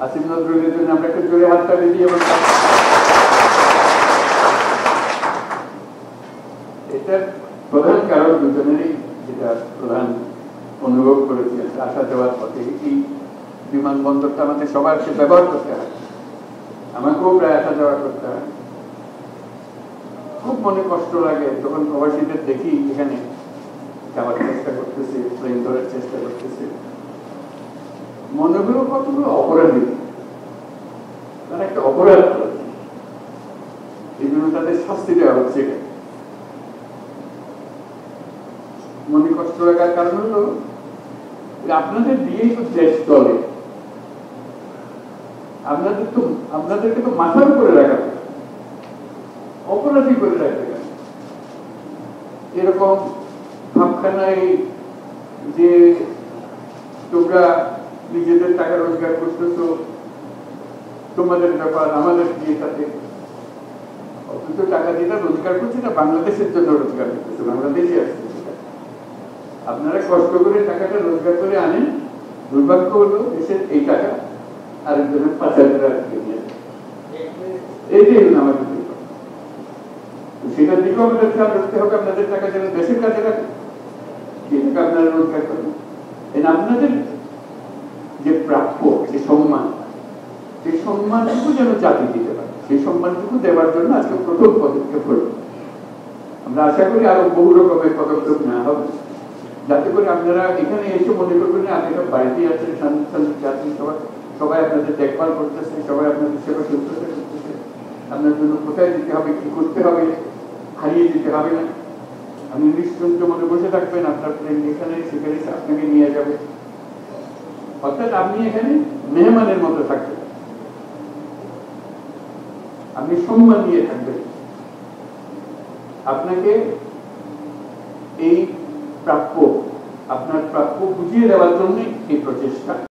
আসিফ নজরুলের জন্য আমরা একটা জোরে হাততালি দিয়ে এটার প্রধান কারণ দুজনেরই যেটা প্রধান অনুভব করেছি আসা যাওয়ার পথে এই বিমানবন্দরটা আমাদের সবারকে ব্যবহার করতে হয়, আমাকেও প্রায় আসা যাওয়া করতে হয়। খুব মনে কষ্ট লাগে যখন প্রবাসীদের দেখি এখানে যাওয়ার চেষ্টা করতেছে, প্লেন ধরার চেষ্টা করতেছে, মনে হলো কতগুলো অপরাধী, তারা একটা অপরাধ করেছে, এই জন্য তাদের শাস্তি দেওয়া হচ্ছে। মনে কষ্ট লাগার কারণ হলো আপনাদের দিয়েই তো দেশ চলে, আপনাদেরকে তো মাথার উপরে রাখা, অপরাধী করে রাখবে। এরকম ভাবখানায় যে তোমরা নিজেদের টাকা রোজগার করতেছো, তোমাদের ব্যাপার, আমাদের দিয়ে তাতে অথচ টাকা যেটা রোজগার করছে না বাংলাদেশের জন্য রোজগার করতেছে, বাংলাদেশে আসছে। আপনারা কষ্ট করে টাকাটা রোজগার করে আনেন, দুর্ভাগ্য হলো দেশের এই টাকা আরেকজনের পাচারের এইটাই হলো আমাদের বিপদ। সেটার দিকেও আমাদের খেয়াল রাখতে হবে, আপনাদের টাকা যেন দেশের কাছে রাখেন, সেই টাকা আপনারা রোজগার করেন। আপনাদের যে প্রাপ্য যে সম্মান, সেই সম্মানটুকু যেন জাতি দিতে পারে, সেই সম্মানটুকু দেওয়ার জন্য আজকে প্রথম পদক্ষেপ হল। আমরা আশা করি আরো বহু রকমের পদক্ষেপ নেওয়া হবে, যাতে করে আপনারা এখানে এসে মনে করবেন না আপনি বাড়িতে আছেন, শান্তি আছেন, সবাই আপনাদের দেখভাল করতেছে, সবাই আপনাদের সেবা শুশ্রূষা করতেছে, আপনার জন্য কোথায় যেতে হবে, কি করতে হবে, হারিয়ে যেতে হবে না। আপনি নিশ্চিন্ত মনে বসে থাকবেন, আপনার প্লেন এখানে সেখানে আপনাকে নিয়ে যাবে, অর্থাৎ আপনি এখানে মেহমানের মতো থাকবেন, আপনি সম্মান নিয়ে থাকবেন। আপনাকে এই প্রাপ্য, আপনার প্রাপ্য বুঝিয়ে দেওয়ার জন্য এই প্রচেষ্টা।